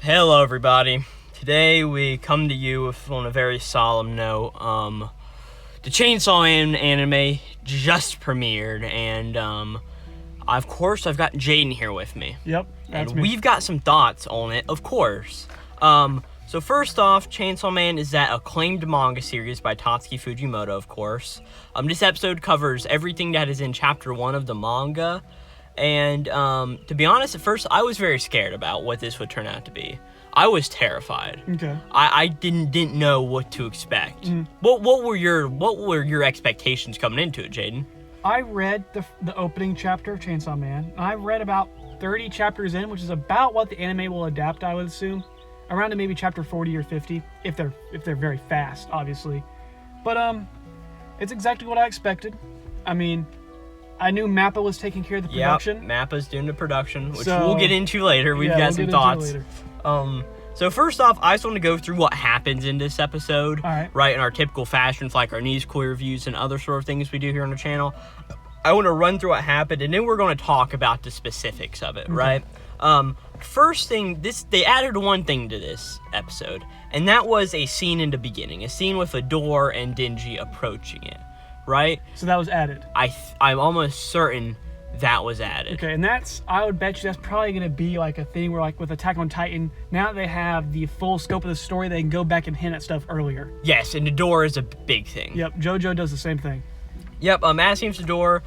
Hello everybody. Today we come to you on a very solemn note. The Chainsaw Man anime just premiered, and of course I've got Jaden here with me. Yep, that's and me. We've got some thoughts on it, of course. So first off, Chainsaw Man is that acclaimed manga series by Tatsuki Fujimoto, of course. This episode covers everything that is in chapter 1 of the manga. And to be honest, at first I was very scared about what this would turn out to be. I was terrified. Okay. I didn't know what to expect. What were your expectations coming into it, Jaden? I read the opening chapter of Chainsaw Man. I read about 30 chapters in, which is about what the anime will adapt, I would assume. Around to maybe chapter 40 or 50, if they're very fast, obviously. But it's exactly what I expected. I mean, I knew Mappa was taking care of the production. Yep, Mappa's doing the production, which So, we'll get into later. We've got some thoughts. So first off, I just want to go through what happens in this episode, right, in our typical fashions, like our news, core reviews, and other sort of things we do here on the channel. I want to run through what happened, and then we're going to talk about the specifics of it, right? First thing, they added one thing to this episode, and that was a scene in the beginning, a scene with a door and Denji approaching it, right? So that was added. I'm almost certain that was added. Okay, and I would bet you that's probably going to be like a thing where, like with Attack on Titan, now that they have the full scope of the story, they can go back and hint at stuff earlier. Yes, and the door is a big thing. Yep, JoJo does the same thing. Yep, as seems the door,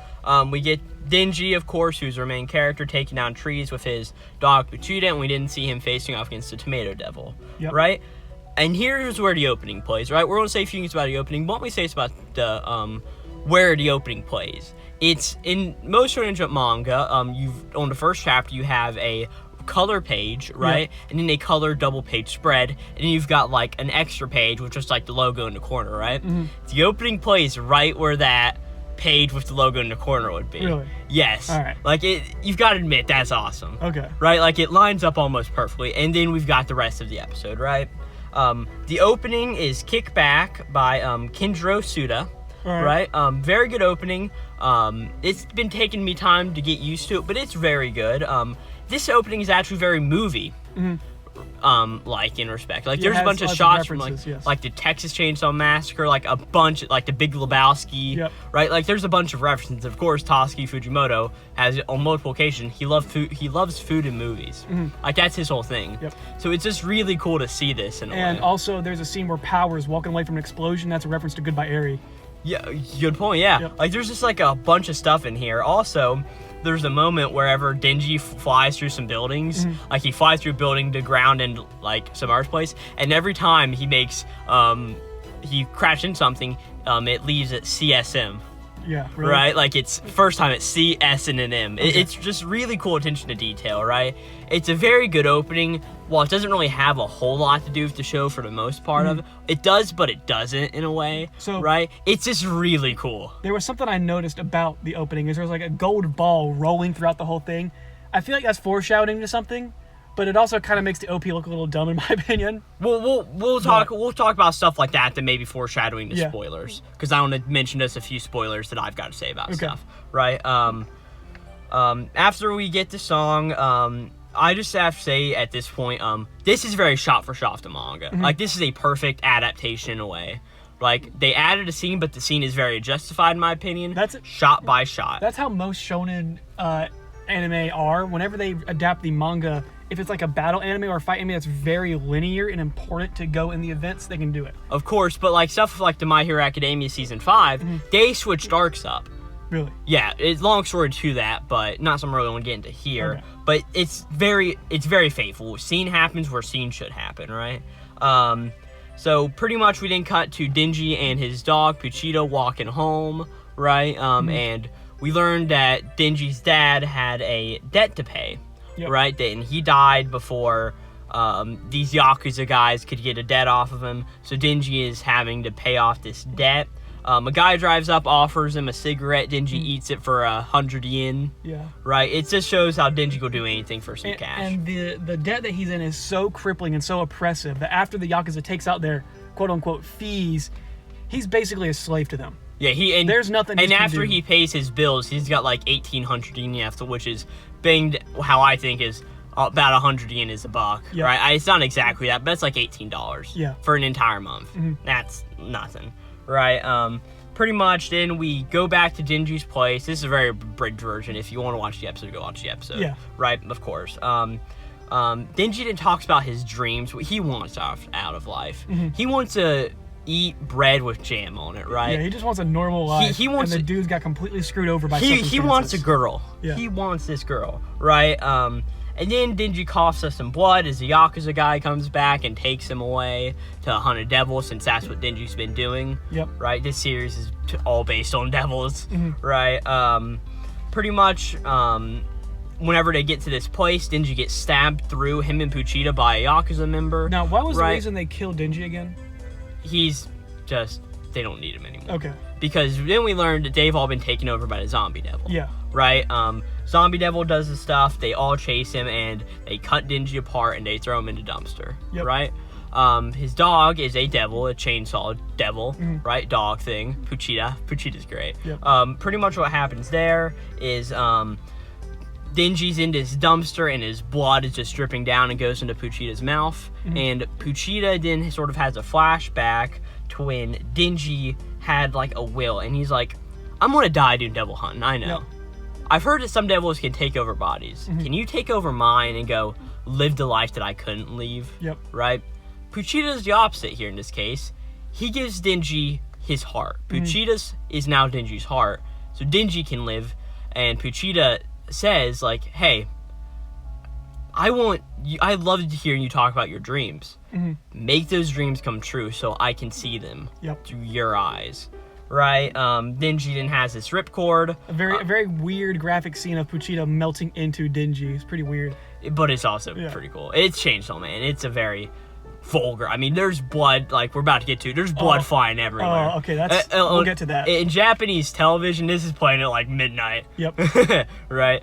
we get Denji, of course, who's our main character, taking down trees with his dog Pochita, and we didn't see him facing off against the Tomato Devil, right? And here's where the opening plays, right? We're going to say a few things about the opening, but what we say is about the, where the opening plays. It's in most Shonen Jump manga, on the first chapter, you have a color page, right? And then a color double page spread, and then you've got like an extra page with just like the logo in the corner, right? The opening plays right where that page with the logo in the corner would be. Really? Yes. All right. Like you've got to admit that's awesome. Okay. Right? Like it lines up almost perfectly, and then we've got the rest of the episode, right? The opening is Kickback by Kinjiro Suda. Right? Very good opening. It's been taking me time to get used to it, but it's very good. This opening is actually very movie. Like in respect. Like there's a bunch of shots from like the Texas Chainsaw Massacre, like a bunch, like the Big Lebowski, right? Like there's a bunch of references. Of course, Tatsuki Fujimoto has on multiple occasions. He loves food in movies. Like that's his whole thing. So it's just really cool to see this in a way. And also, there's a scene where Power is walking away from an explosion. That's a reference to Goodbye Eri. Yeah, good point. Yeah, like there's just like a bunch of stuff in here. Also, there's a moment wherever Denji flies through some buildings, like he flies through a building to ground in like some Earth place, and every time he makes he crashes in something, it leaves at CSM. Yeah, really? Right? Like it's first time it's C, S, and an M. It's just really cool attention to detail, right? It's a very good opening. While it doesn't really have a whole lot to do with the show for the most part of it, it does, but it doesn't in a way, right? It's just really cool. There was something I noticed about the opening is there was like a gold ball rolling throughout the whole thing. I feel like that's foreshadowing to something, but it also kind of makes the OP look a little dumb in my opinion. We'll talk about stuff like that may be foreshadowing the spoilers, because I want to mention just a few spoilers that I've got to say about stuff, right? After we get the song, I just have to say at this point, this is very shot for shot the manga. Like this is a perfect adaptation in a way. Like they added a scene, but the scene is very justified in my opinion. That's shot by shot. That's how most shonen anime are. Whenever they adapt the manga, if it's like a battle anime or a fight anime that's very linear and important to go in the events, they can do it. Of course, but like stuff like the My Hero Academia season 5, they switched arcs up. Really? Yeah, it's long story to that, but not something I really want to get into here. Okay. But it's very faithful. Scene happens where scene should happen, right? So pretty much we then cut to Denji and his dog Pochita walking home, right? And we learned that Denji's dad had a debt to pay, right? And he died before these Yakuza guys could get a debt off of him. So Denji is having to pay off this debt. A guy drives up, offers him a cigarette. Denji eats it for 100 yen. Yeah. Right? It just shows how Denji will do anything for some cash. And the debt that he's in is so crippling and so oppressive that after the Yakuza takes out their quote-unquote fees, he's basically a slave to them. Yeah, there's nothing he and can after do. he pays his bills, he's got like 1,800 yen left, which is banged, how I think is about 100 yen is a buck, Yep. right? It's not exactly that, but it's like $18 Yeah. for an entire month. That's nothing, right? Pretty much, then we go back to Dingy's place. This is a very abridged version. If you want to watch the episode, go watch the episode. Yeah. Right, of course. Dingy then talks about his dreams, what he wants out of life. He wants to eat bread with jam on it, right? Yeah, he just wants a normal life. He wants and the dude's got completely screwed over by he wants a girl. Yeah. He wants this girl, right? And then Dingy coughs up some blood as the Yakuza guy comes back and takes him away to hunt a devil, since that's what Dingy's been doing. Yep. Right? This series is all based on devils, right? Pretty much, whenever they get to this place, Dingy gets stabbed through, him and Pochita, by a Yakuza member. Now, what was the reason they killed Dingy again? He's just, they don't need him anymore. Okay. Because then we learned that they've all been taken over by the zombie devil. Yeah. Right? Zombie devil does the stuff, they all chase him, and they cut Dingy apart, and they throw him in a dumpster. Yep. Right? His dog is a devil, a chainsaw devil, right? Dog thing. Puchita's great. Yep. Pretty much what happens there is Dingy's in this dumpster, and his blood is just dripping down and goes into Puchita's mouth. And Puchita then sort of has a flashback to when Dingy had like a will, and he's like, I'm gonna die doing devil hunting, I know. Yep. I've heard that some devils can take over bodies. Can you take over mine and go live the life that I couldn't leave? Yep. Right? Puchita's the opposite here in this case. He gives Dingy his heart. Puchita's is now Dingy's heart, so Dingy can live. And Puchita says, like, hey, I love to hear you talk about your dreams. Make those dreams come true so I can see them through your eyes. Right? Dingy then has this ripcord. A very weird graphic scene of Puchita melting into Dingy. It's pretty weird. But it's also pretty cool. It's Chainsaw Man. It's a very vulgar. I mean, there's blood, like we're about to get to. There's blood flying everywhere. Oh, okay. We'll get to that. In Japanese television, this is playing at like midnight. Yep. Right?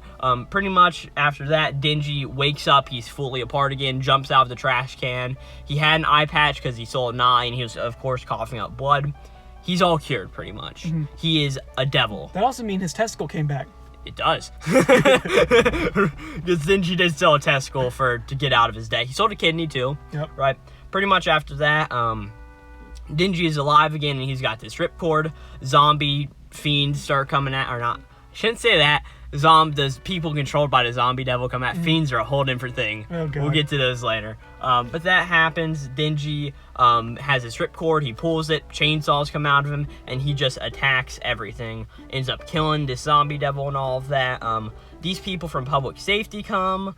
Pretty much after that, Dingy wakes up. He's fully apart again, jumps out of the trash can. He had an eye patch because he saw an eye, and he was, of course, coughing up blood. He's all cured, pretty much. He is a devil. That also means his testicle came back. It does. Because Dingy did sell a testicle to get out of his debt. He sold a kidney, too. Yep. Right? Pretty much after that, Dingy is alive again, and he's got this ripcord. Zombie fiends start coming at, or not. I shouldn't say that. Those people controlled by the zombie devil come at. Fiends are a whole different thing. Oh, God. We'll get to those later. But that happens. Dingy has his ripcord. He pulls it. Chainsaws come out of him, and he just attacks everything. Ends up killing this zombie devil and all of that. These people from public safety come.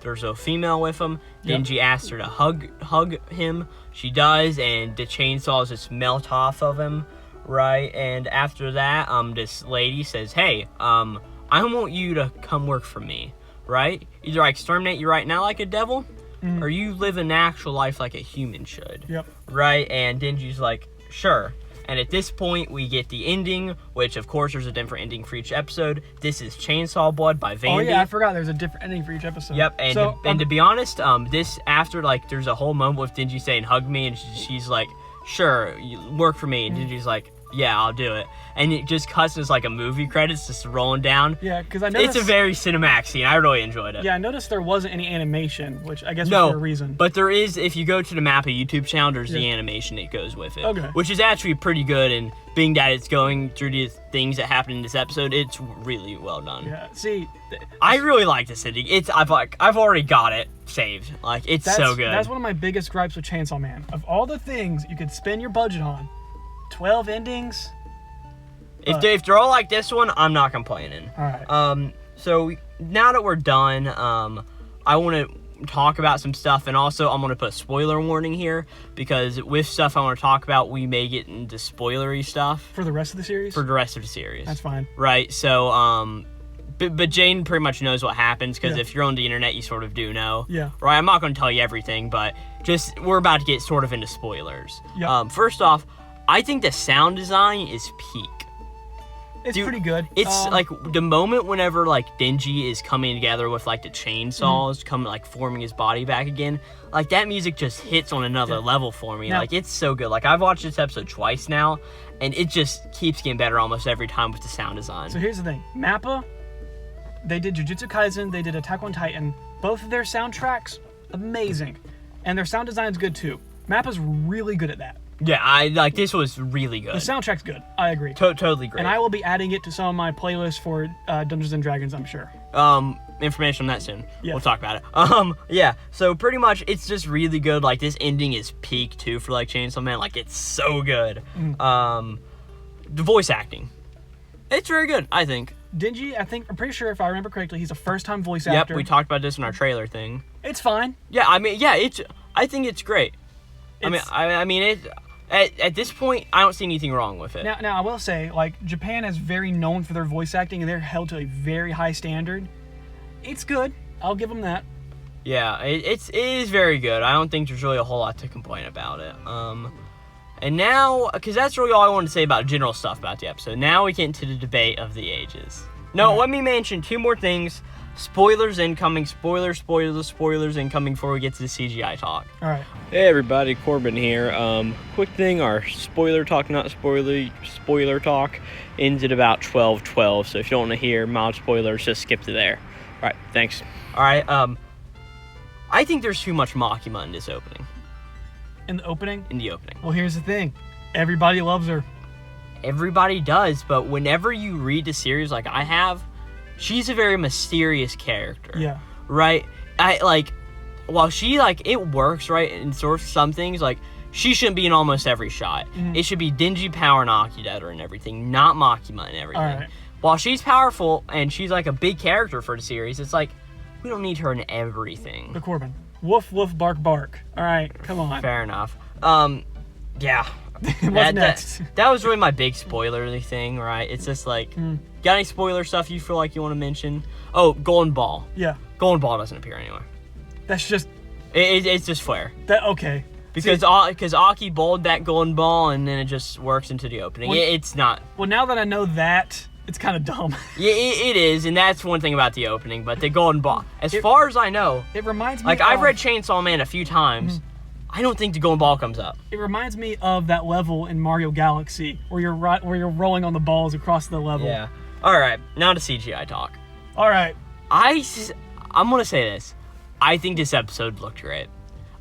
There's a female with him. Dingy asks her to hug him. She does, and the chainsaws just melt off of him. Right, and after that, this lady says, hey, I want you to come work for me, right? Either I exterminate you right now like a devil, or you live an actual life like a human should. Yep. Right, and Dingy's like, sure. And at this point, we get the ending, which, of course, there's a different ending for each episode. This is Chainsaw Blood by Vandy. Oh, yeah, I forgot there's a different ending for each episode. Yep, and to be honest, this, after, like, there's a whole moment with Dingy saying, hug me, and she's like, sure, you work for me, and Dingy's like, yeah, I'll do it. And it just cuts as like a movie credits just rolling down. Yeah, because I noticed... It's a very cinematic scene. I really enjoyed it. Yeah, I noticed there wasn't any animation, which I guess was for a reason. But there is, if you go to the Mappa YouTube channel, there's the animation that goes with it. Okay. Which is actually pretty good, and being that it's going through the things that happen in this episode, it's really well done. Yeah, see... I really like this ending. I've already got it saved. Like, it's so good. That's one of my biggest gripes with Chainsaw Man. Of all the things you could spend your budget on, 12 endings... If they're all like this one, I'm not complaining. All right. So now that we're done, I want to talk about some stuff, and also I'm going to put a spoiler warning here, because with stuff I want to talk about, we may get into spoilery stuff. For the rest of the series? For the rest of the series. That's fine. Right, so, but Jane pretty much knows what happens, because if you're on the internet, you sort of do know. Yeah. Right, I'm not going to tell you everything, but just, we're about to get sort of into spoilers. Yep. First off, I think the sound design is peak. It's pretty good. It's like the moment whenever like Dingy is coming together with like the chainsaws forming his body back again. Like that music just hits on another level for me. Now, like it's so good. Like I've watched this episode twice now, and it just keeps getting better almost every time with the sound design. So here's the thing. Mappa, they did Jujutsu Kaisen, they did Attack on Titan, Both of their soundtracks, amazing. And their sound design is good too. Mappa's really good at that. Yeah, this was really good. The soundtrack's good. I agree. Totally great. And I will be adding it to some of my playlists for Dungeons and Dragons, I'm sure. Information on that soon. Yeah. We'll talk about it. Yeah. So pretty much, it's just really good. Like, this ending is peak too for like Chainsaw Man. Like, it's so good. The voice acting, it's very good. I think. Dingy, I'm pretty sure if I remember correctly, he's a first-time voice actor. Yep. We talked about this in our trailer thing. It's fine. Yeah. I think it's great. At this point, I don't see anything wrong with it. Now I will say, like, Japan is very known for their voice acting, and they're held to a very high standard. It's good. I'll give them that. Yeah, it is very good. I don't think there's really a whole lot to complain about it. And now, because that's really all I wanted to say about general stuff about the episode. Now we get into the debate of the ages. No, let me mention 2 more things. Spoilers incoming. Spoilers incoming before we get to the CGI talk. All right. Hey everybody, Corbin here. Quick thing, our spoiler talk ends at about 12:12. So if you don't want to hear mild spoilers, just skip to there. All right, thanks. All right. I think there's too much Makima in this opening. In the opening? In the opening. Well, here's the thing. Everybody loves her. Everybody does, but whenever you read the series like I have, she's a very mysterious character. Yeah. Right? While she, it works, right, in sort of some things, she shouldn't be in almost every shot. Mm-hmm. It should be Denji, Power, and Akidata and everything, not Makima and everything. All right. While she's powerful and she's, a big character for the series, it's we don't need her in everything. The Corbin. Woof, woof, bark, bark. All right, come on. Fair enough. Yeah. What's next? That was really my big spoiler thing, right? It's just got any spoiler stuff you feel like you want to mention? Oh, Golden Ball. Yeah. Golden Ball doesn't appear anywhere. That's just... It's just Flare. Okay. Because Aki bowled that Golden Ball and then it just works into the opening. It's not... Well, now that I know that, it's kind of dumb. Yeah, it is, and that's one thing about the opening, but the Golden Ball, far as I know... It reminds me I've read Chainsaw Man a few times. Mm-hmm. I don't think the Golden Ball comes up. It reminds me of that level in Mario Galaxy where you're rolling on the balls across the level. Yeah. All right, now to CGI talk. All right. I'm going to say this. I think this episode looked great.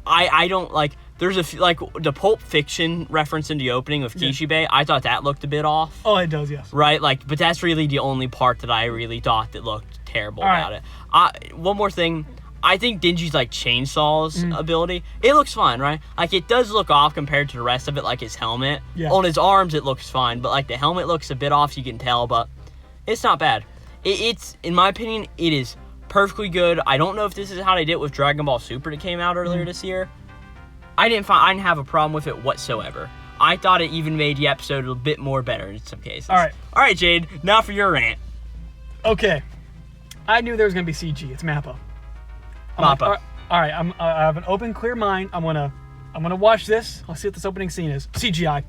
I don't there's a few, the Pulp Fiction reference in the opening of Kishibe. I thought that looked a bit off. Oh, it does, yes. Right? But that's really the only part that I really thought that looked terrible about it. One more thing. I think Denji's chainsaw's ability, it looks fine, right? It does look off compared to the rest of it, his helmet. Yeah. On his arms, it looks fine, but the helmet looks a bit off, you can tell, but it's not bad. It's, in my opinion, it is perfectly good. I don't know if this is how they did it with Dragon Ball Super that came out earlier this year. I didn't have a problem with it whatsoever. I thought it even made the episode a bit more better in some cases. All right, Jade, now for your rant. Okay. I knew there was going to be CG. It's Mappa. All right, I have an open, clear mind. I'm gonna watch this. I'll see what this opening scene is. CGI.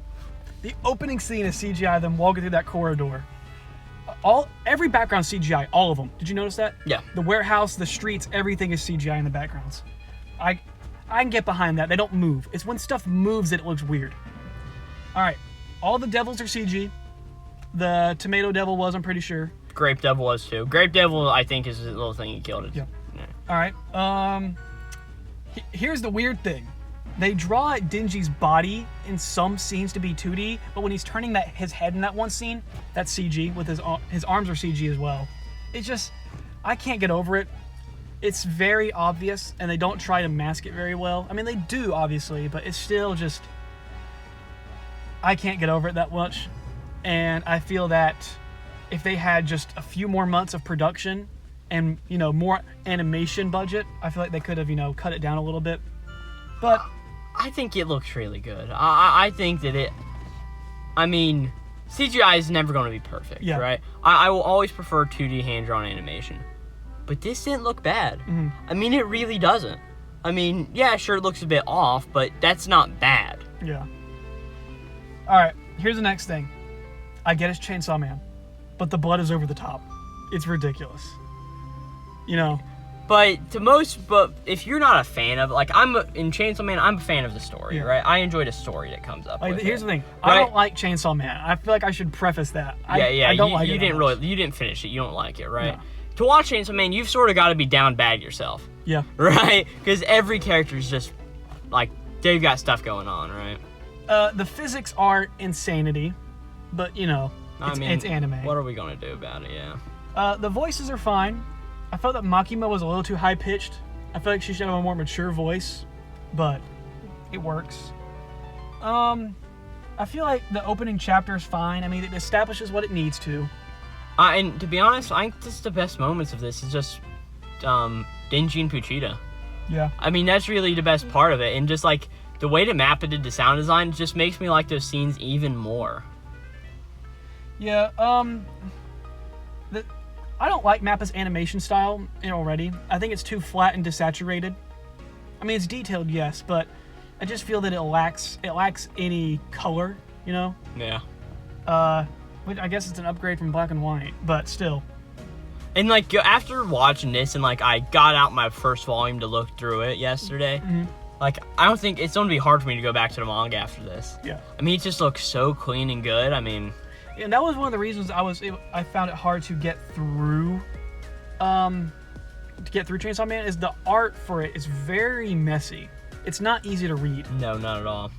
The opening scene is CGI. Them walking through that corridor. Every background CGI. All of them. Did you notice that? Yeah. The warehouse, the streets, everything is CGI in the backgrounds. I can get behind that. They don't move. It's when stuff moves that it looks weird. All right. All the devils are CG. The tomato devil was, I'm pretty sure. Grape devil was too. Grape devil, I think, is the little thing he killed. Yeah. All right. Here's the weird thing. They draw Denji's body in some scenes to be 2D, but when he's turning his head in that one scene, that's CG. With his arms are CG as well. It's just, I can't get over it. It's very obvious, and they don't try to mask it very well. I mean, they do obviously, but it's still just, I can't get over it that much. And I feel that if they had just a few more months of production and more animation budget, I feel like they could have cut it down a little bit. But I think it looks really good. I think that CGI is never going to be perfect, right? I will always prefer 2D hand-drawn animation, but this didn't look bad. Mm-hmm. It really doesn't. Yeah, sure, it looks a bit off, but that's not bad. Yeah. All right, here's the next thing. I get it's Chainsaw Man, but the blood is over the top. It's ridiculous. But if you're not a fan of in Chainsaw Man, I'm a fan of the story, right? I enjoy the story that comes up. Here's the thing, I don't like Chainsaw Man. I feel like I should preface that. I don't like it. You didn't finish it. You don't like it, right? to watch Chainsaw Man, you've sort of got to be down bad yourself. Yeah. Right? Because every character is just, like, they've got stuff going on, right? The physics are insanity, but, you know, it's anime. What are we going to do about it, yeah? The voices are fine. I felt that Makima was a little too high-pitched. I feel like she should have a more mature voice, but it works. I feel like the opening chapter is fine. I mean, it establishes what it needs to. And to be honest, I think just the best moments of this is just Denji and Puchita. Yeah. I mean, that's really the best part of it. And just, like, the way that Mappa did the sound design just makes me like those scenes even more. Yeah, I don't like Mappa's animation style already. I think it's too flat and desaturated. I mean, it's detailed, yes, but I just feel that it lacks any color, you know? Yeah. Which I guess it's an upgrade from black and white, but still. And, like, after watching this and, like, I got out my first volume to look through it yesterday, like, I don't think it's going to be hard for me to go back to the manga after this. Yeah. I mean, it just looks so clean and good. I mean... And that was one of the reasons I found it hard to get through Chainsaw Man, is the art for it is very messy. It's not easy to read. No, not at all.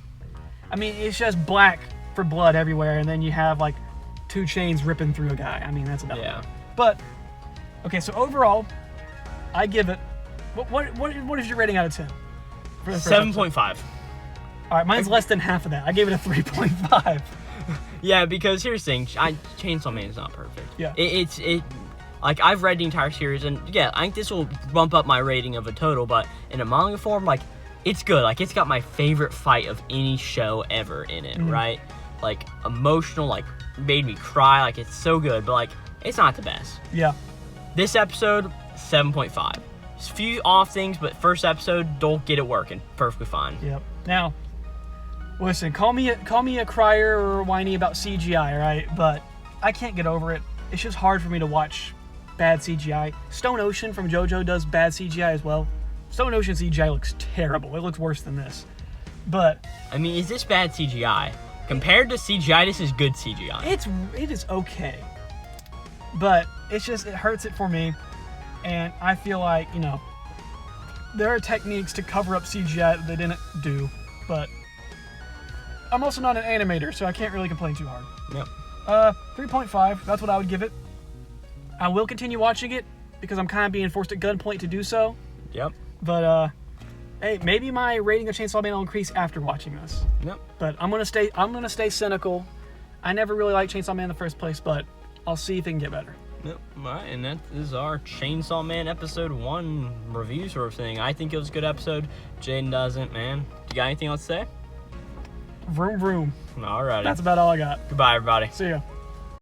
I mean, it's just black for blood everywhere, and then you have, like, 2 chains ripping through a guy. I mean, that's about it. But, okay, so overall, I give it... What is your rating out of 10? 7.5. All right, mine's less than half of that. I gave it a 3.5. Yeah, because here's the thing, Chainsaw Man is not perfect. Yeah. It's like, I've read the entire series, and yeah, I think this will bump up my rating of a total, but in a manga form, like, it's good. Like, it's got my favorite fight of any show ever in it, right? Like, emotional, like, made me cry, like, it's so good, but, like, it's not the best. Yeah. This episode, 7.5. It's a few off things, but first episode, don't get it working. Perfectly fine. Yep. Now, listen, call me a crier or a whiny about CGI, right? But I can't get over it. It's just hard for me to watch bad CGI. Stone Ocean from JoJo does bad CGI as well. Stone Ocean CGI looks terrible. It looks worse than this. But I mean, is this bad CGI? Compared to CGI, this is good CGI. It is okay. But it hurts it for me. And I feel like, you know, there are techniques to cover up CGI that they didn't do. But I'm also not an animator, so I can't really complain too hard. Yep. 3.5, that's what I would give it. I will continue watching it because I'm kind of being forced at gunpoint to do so. Yep. But hey, maybe my rating of Chainsaw Man will increase after watching this. Yep. But I'm gonna stay cynical. I never really liked Chainsaw Man in the first place, but I'll see if it can get better. Yep. All right, and that is our Chainsaw Man episode 1 review sort of thing. I think it was a good episode. Jaden doesn't, man. You got anything else to say? Vroom vroom. Alrighty. That's about all I got. Goodbye, everybody. See ya.